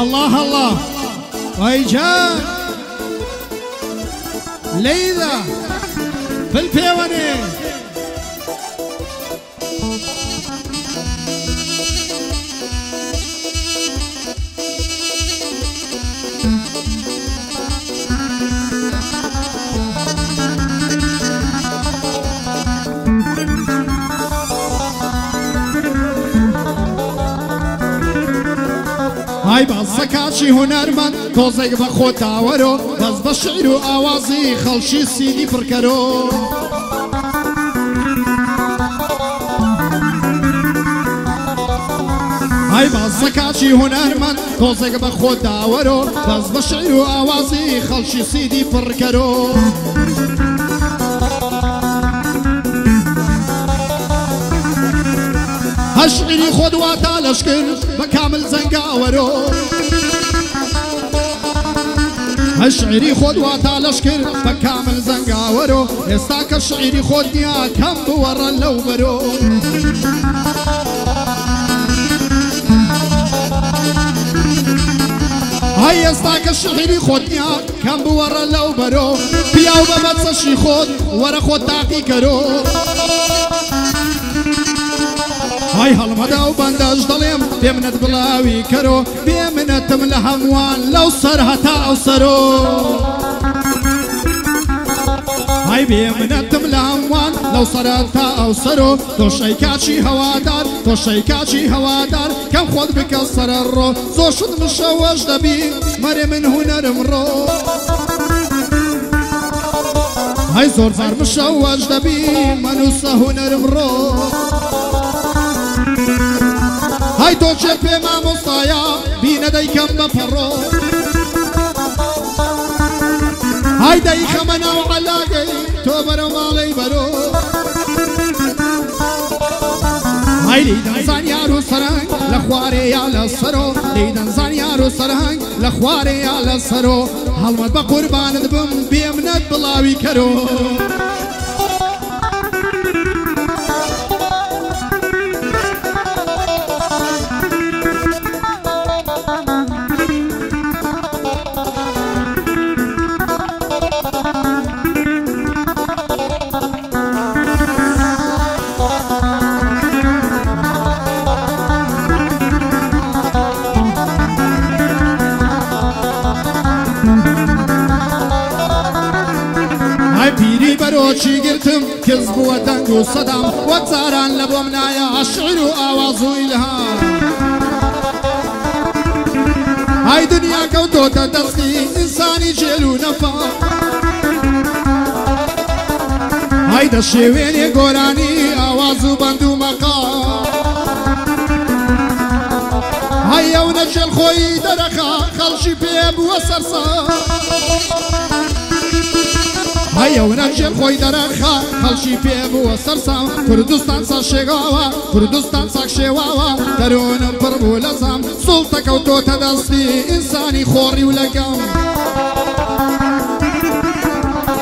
الله الله ويجان ليلى في البيوني هاي بەزەکاشی هونەرمەند تۆزێک بە خۆتاوەرۆ بەس بە شعر و ئاوازی خەڵکی سیدی پڕکەرۆ هاي بەزەکاشی هونەرمەند تۆزێک بە خۆتاوەرۆ بەس بە شعر و ئاوازی خەڵکی سیدی پڕکەرۆ هشعری خود واتا لشکر بکامل زنگاورو هشعری خود واتا لشکر بکامل زنگاورو استاک شعری خود نیا کم بورن لو برو های استاک شعری خود نیا کم بورن لو برو پیاو بمدسشی خود ور خود تاقی کرو هاي هالمدا وبنداج ضليم بيمنت بلاوي كرو بيمنت ملهموان لو صرها تا صرو هاي بيمنت ملهموان لو صرها تا صرو تو شيكاتشي هوادار تو شيكاتشي هوادار كم خود بكسر الرو زور شد مشوش دبي مري من هنا مرو هاي زور زار مشوش دبي منوسه هنا مرو هاي تو چه ما مستايا بين ديكم بفرو هاي ديك منا وعلاقي تو برو مالي برو هاي ليدن زان يارو سرنگ لخواري يا لسرو ليدن زان يارو سرنگ لخواري يا لسرو هالمد بقربان دبم بيمنت بلاوي كرو چی گرتم کذب و دنگ و صدام و زاران لبو منایا شعر و آواز و الهام های دنیا کودو تا دستی انسانی جیل و نفا های دشوینی گورانی آواز و بند و مقام های او نجل خوی درخا خلشی پیب و سرسا هيا ونجل خوي درخا خلشي بيبو وسرسام كردستان سا شيغاوا كردستان سا شيواوا درون بربو لزام سلطك وتو تدستي انساني خوري ولقام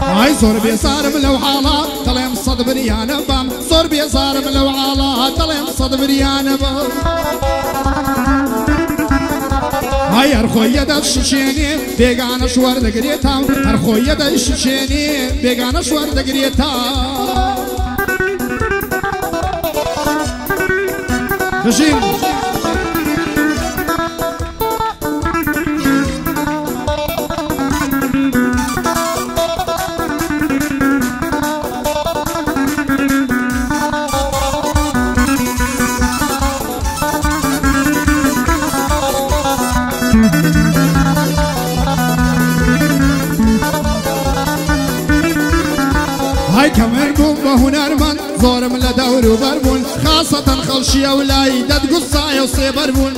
هاي زور بيصار ملو حالا طلعم صد بريان بام زور بيصار ملو حالا طلعم صد بريان بام هاي هرخوية دا الشيشيني بيغانا شوار دا قريتا هرخوية دا الشيشيني بيغانا شوار دا قريتا رجيم هاي كمان بوم هنرمن زورم لدور وبربون خاصة خلشي أولاي دد قصايا وصيبربون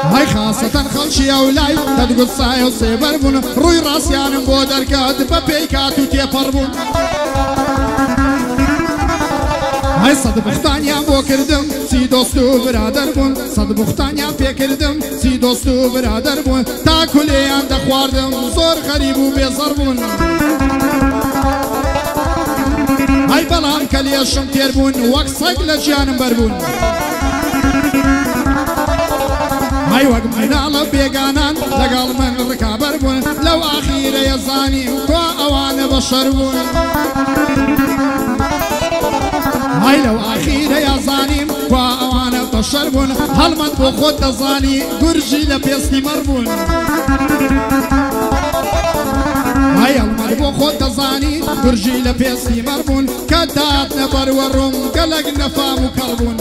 هاي خاصة خلشي أولاي دد قصايا وصيبربون روي راسيان بودر كاد ببيكات وتيبربون هاي صد بختانيا بو كردم سي دوستو برادر بون صد بختانيا بي كردم سي دوستو برادر بون تاكلي عند خواردم زور غريب و بيزر بون هاي بلان كليشم تير بون وقت ساق لجانم بربون هاي وەک مناڵە بێگانان لەگەڵ من ڕکابەر بوون لەو ئاخیرە یەزانی کوا ئەوانە بەشەر بوون هاي لەو ئاخیرە یازانیم کوا ئەوانە بەشەر بوون هەڵمەند بۆ خۆت دەزانی گورجی لە پێستی مەڕ بوون هاي هەڵمەند بۆ خۆت دەزانی گورجی لە پێستی مەڕ بوون کە داتنە بەروەڕووم گەلەک نەفام و کەڕ بوون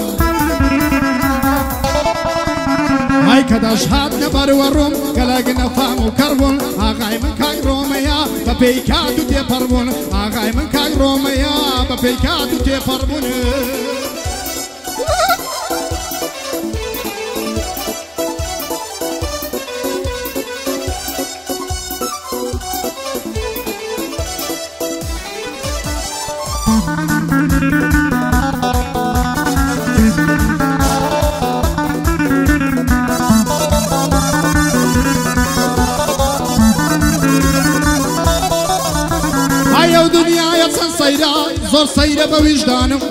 هاي کەداش هاتنە بەروەڕووم گەلەک نەفام و کەڕ بوون ئاغای من کاک ڕۆمەیە بە پێی کات و تێپەڕ بوون ئاغای من کاک ڕۆمەیە بە پێی کات و تێپەڕ بوون زۆر سەیرە بە ویژدانم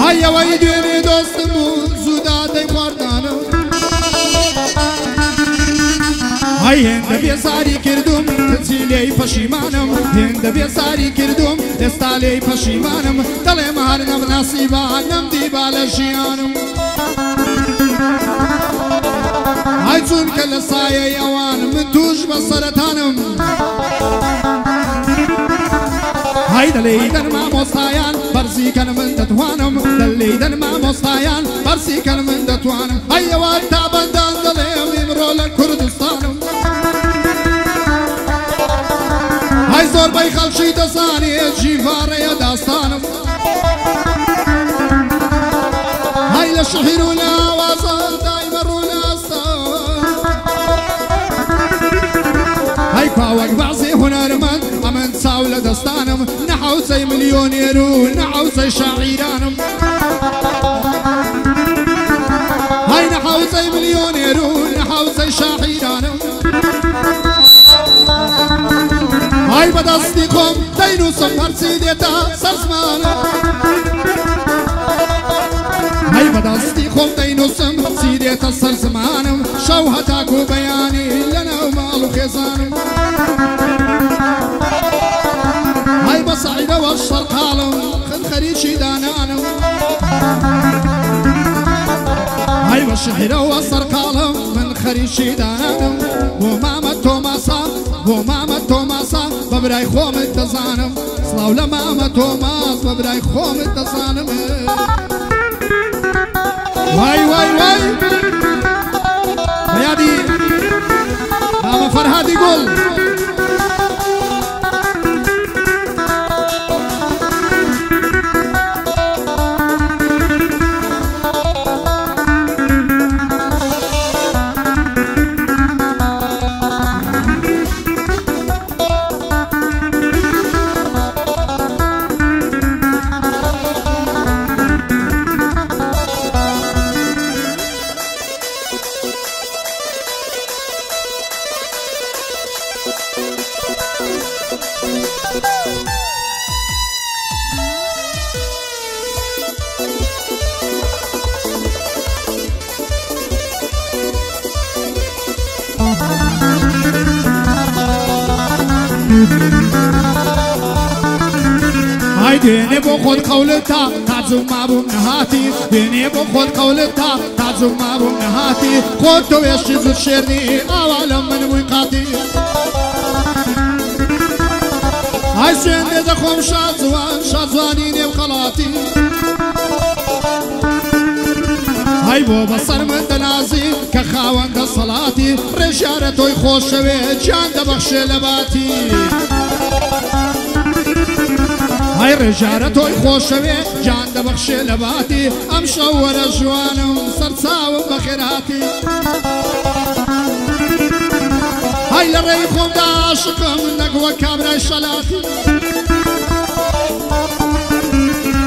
هایەوەی دوێنێ دۆستم و زوودا دەیخواردانم های هێندە بێزاری کردوم کچی لێی پەشیمانم هێندە بێزاری کردوم ئێستا لێی پەشیمانم دەڵێم هەر نەمناسیبا نەمدیبا لە ژیانم های چونکە لە سایەی ئەوان من توش بە سەرەتانم هاي دليدن مامۆستایان بەرزیکەن من دەتوانم دليدن مامۆستایان بەرزیکەن من دەتوانم هەیەوە تا بەندان دەڵێم ئیمڕۆ لە کوردستانم هاي زۆربەی خەڵکی دەزانێت ژیڤارەیە داستانم هاي لە شەعیر و لە ئاوازان دایمە ڕوو لە ئەستان هاي کاوەک بەعزی هونەرمەند ئەمن چاو لە دەستانم نەحەوزەی ملیۆنێر و نەحەوزەی شاعیرانم هاي نەحەوزەی ملیۆنێر و نەحەوزەی شاعیرانم هاي بەدەستی خۆم دەینووسم هەرچی دێتە سەر زمانم هاي بەدەستی خۆم دەینووسم چی دێتە سەر زمانم شەو هەتاکو بەیانی لەناو ماڵ و خێزانم هاي بەسەعیدەوە شەرقاڵم خەریکی دانانم هاي بەشعیرەوە سەرقاڵم من خەریکی دانانم بۆ مامە تۆماسا بۆ مامە تۆماسا بە برای خۆمت دەزانم سڵاو لە مامە تۆماس بە برای خۆمت دەزانم وای وای وای بەیادی مامە فەرهادی گوڵ هاي ديني بو خود قولتا تعزم ما بو نهاتي ديني بو خود قولتا تعزم ما بو نهاتي خود تو يشي زود شيرني اولا من ويقاتي هاي سيندي دخوم شازوانيني بخلاتي هاي بو بصر من دنازي كخاوان دا صلاتي رجارة توي خوشوي جان دا بخش لباتي هاي رجارة توي خوشوي جان دا بخش لباتي ام شور جوانم سرساو بخيراتي هاي لريخم دا عاشقم نقوى كابرا شلاتي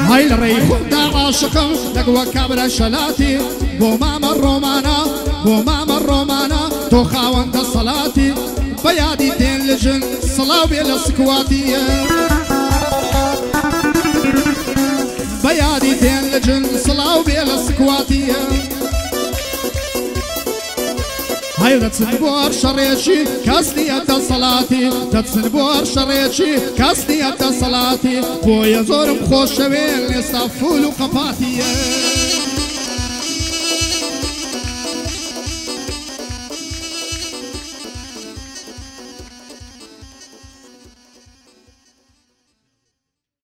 هاي لريخم دا عاشقم نقوى كابرا شلاتي بو ماما الرومانا بو ماما الرومانا تو خاوان دا صلاتي بيادي دين لجن صلاو بيلا سكواتي بيادي دين لجن صلاو بيلا سكواتي هاي دتسنبور شريشي كاسنية صلاتي دتسنبور شريشي كاسنية صلاتي بويا زورم خوش وين صفول قفاتي